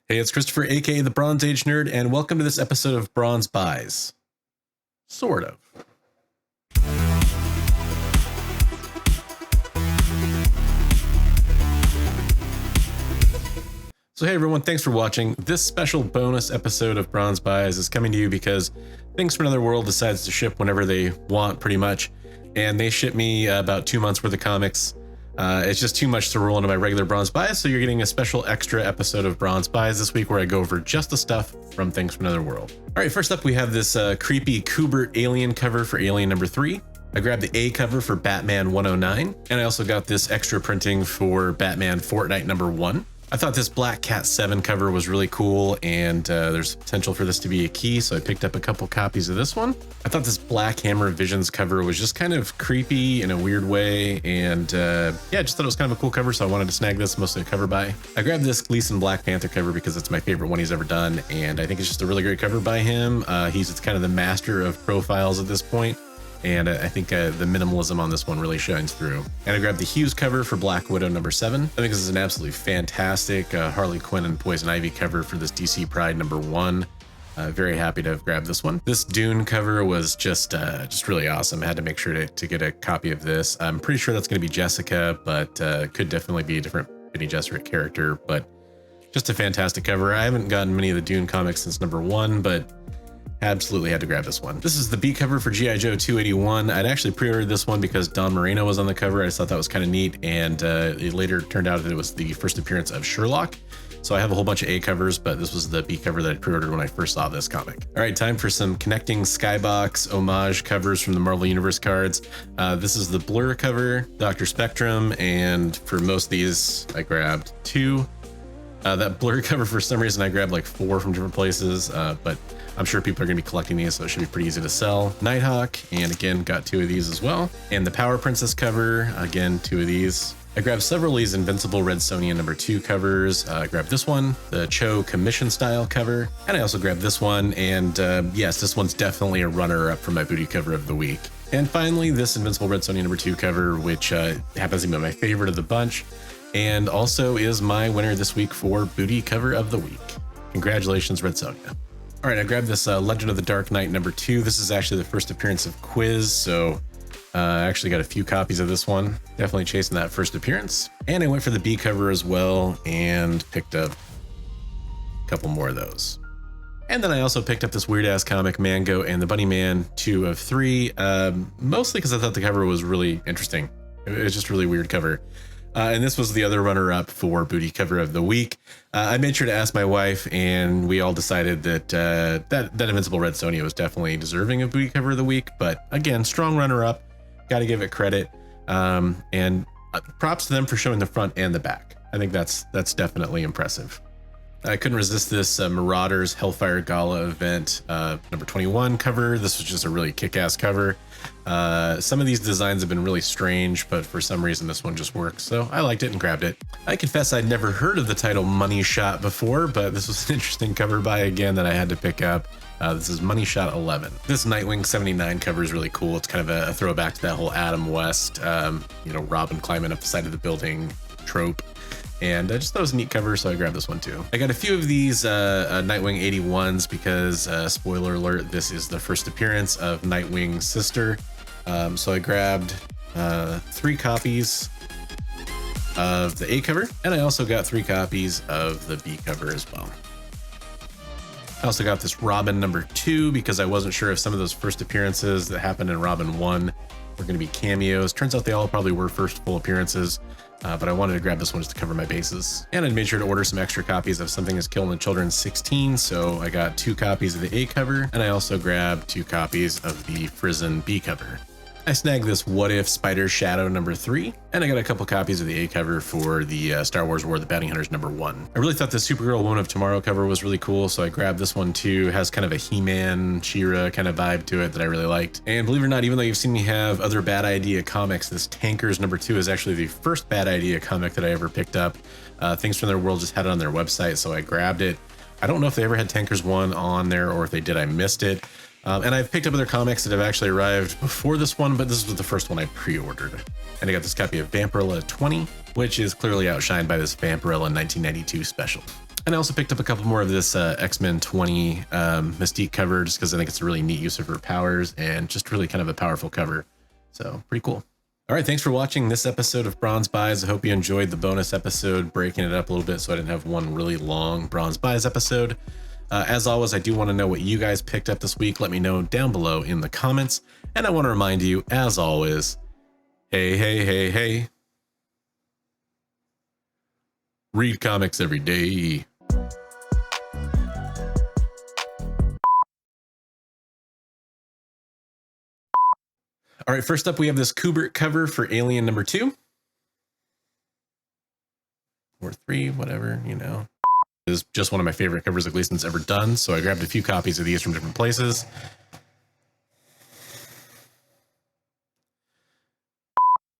Hey, it's Christopher, aka the Bronze Age Nerd, and welcome to this episode of Bronze Buys. Sort of. So hey everyone, thanks for watching. This special bonus episode of Bronze Buys is coming to you because Things from Another World decides to ship whenever they want, pretty much. And they ship me about 2 months worth of comics. It's just too much to roll into my regular Bronze Buys, so you're getting a special extra episode of Bronze Buys this week where I go over just the stuff from Things from Another World. All right, first up we have this creepy Kubert alien cover for Alien number 3. I grabbed the A cover for Batman 109, and I also got this extra printing for Batman Fortnite number 1. I thought this Black Cat 7 cover was really cool, and there's potential for this to be a key, so I picked up a couple copies of this one. I thought this Black Hammer Visions cover was just kind of creepy in a weird way, and yeah, I just thought it was kind of a cool cover, so I wanted to snag this, mostly a cover buy. I grabbed this Gleason Black Panther cover because it's my favorite one he's ever done, and I think it's just a really great cover by him. He's kind of the master of profiles at this point. And I think the minimalism on this one really shines through. And I grabbed the Hughes cover for Black Widow number 7. I think this is an absolutely fantastic Harley Quinn and Poison Ivy cover for this DC Pride number 1. Very happy to have grabbed this one. This Dune cover was just really awesome. I had to make sure to get a copy of this. I'm pretty sure that's going to be Jessica, but could definitely be a different Bene Gesserit character. But just a fantastic cover. I haven't gotten many of the Dune comics since number 1, but absolutely had to grab this one. This is the B cover for G.I. Joe 281. I'd actually pre-ordered this one because Don Moreno was on the cover. I just thought that was kind of neat, and it later turned out that it was the first appearance of Sherlock. So I have a whole bunch of A covers, but this was the B cover that I pre-ordered when I first saw this comic. All right, time for some connecting Skybox homage covers from the Marvel Universe cards. This is the Blur cover, Dr. Spectrum, and for most of these, I grabbed 2. That Blur cover, for some reason, I grabbed like 4 from different places, but I'm sure people are going to be collecting these, so it should be pretty easy to sell. Nighthawk, and again, got 2 of these as well. And the Power Princess cover, again, 2 of these. I grabbed several of these Invincible Red Sonja number 2 covers. I grabbed this one, the Cho commission style cover, and I also grabbed this one. And yes, this one's definitely a runner-up for my booty cover of the week. And finally, this Invincible Red Sonja number 2 cover, which happens to be my favorite of the bunch, and also is my winner this week for booty cover of the week. Congratulations, Red Sonja. All right, I grabbed this Legend of the Dark Knight number 2. This is actually the first appearance of Quiz, so I actually got a few copies of this one. Definitely chasing that first appearance. And I went for the B cover as well and picked up a couple more of those. And then I also picked up this weird-ass comic, Mango and the Bunny Man 2 of 3, mostly because I thought the cover was really interesting. It was just a really weird cover. And this was the other runner-up for booty cover of the week. I made sure to ask my wife, and we all decided that that Invincible Red Sonja was definitely deserving of booty cover of the week. But again, strong runner-up. Got to give it credit. And props to them for showing the front and the back. I think that's definitely impressive. I couldn't resist this Marauders Hellfire Gala event number 21 cover. This was just a really kick-ass cover. Some of these designs have been really strange, but for some reason this one just works, so I liked it and grabbed it. I confess I'd never heard of the title Money Shot before, but this was an interesting cover buy again that I had to pick up. This is Money Shot 11. This Nightwing 79 cover is really cool. It's kind of a throwback to that whole Adam West, Robin climbing up the side of the building trope. And I just thought it was a neat cover, so I grabbed this one too. I got a few of these Nightwing 81s because, spoiler alert, this is the first appearance of Nightwing's sister. So I grabbed 3 copies of the A cover, and I also got 3 copies of the B cover as well. I also got this Robin number 2 because I wasn't sure if some of those first appearances that happened in Robin 1 were going to be cameos. Turns out they all probably were first full appearances. But I wanted to grab this one just to cover my bases. And I made sure to order some extra copies of Something is Killing the Children 16, so I got 2 copies of the A cover, and I also grabbed 2 copies of the Frizzen B cover. I snagged this What If Spider Shadow number 3, and I got a couple copies of the A cover for the Star Wars War of the Bounty Hunters number 1. I really thought the Supergirl Woman of Tomorrow cover was really cool, so I grabbed this one too. It has kind of a He-Man, She-Ra kind of vibe to it that I really liked. And believe it or not, even though you've seen me have other Bad Idea comics, this Tankers number 2 is actually the first Bad Idea comic that I ever picked up. Things from Their World just had it on their website, so I grabbed it. I don't know if they ever had Tankers 1 on there, or if they did, I missed it. And I've picked up other comics that have actually arrived before this one, but this was the first one I pre-ordered. And I got this copy of Vampirella 20, which is clearly outshined by this Vampirella 1992 special. And I also picked up a couple more of this X-Men 20 Mystique cover, just because I think it's a really neat use of her powers and just really kind of a powerful cover. So pretty cool. All right, thanks for watching this episode of Bronze Buys. I hope you enjoyed the bonus episode, breaking it up a little bit so I didn't have one really long Bronze Buys episode. As always, I do want to know what you guys picked up this week. Let me know down below in the comments. And I want to remind you, as always, hey, hey, hey, hey. Read comics every day. All right, first up, we have this Kubert cover for Alien #2. Or 3, whatever, you know. This is just one of my favorite covers Gleason's ever done, so I grabbed a few copies of these from different places.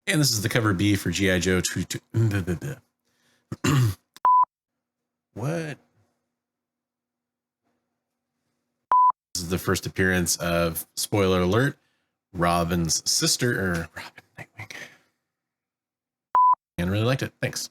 And this is the cover B for G.I. Joe 2. What? This is the first appearance of, spoiler alert, Robin's sister, or Robin Nightwing. And really liked it. Thanks.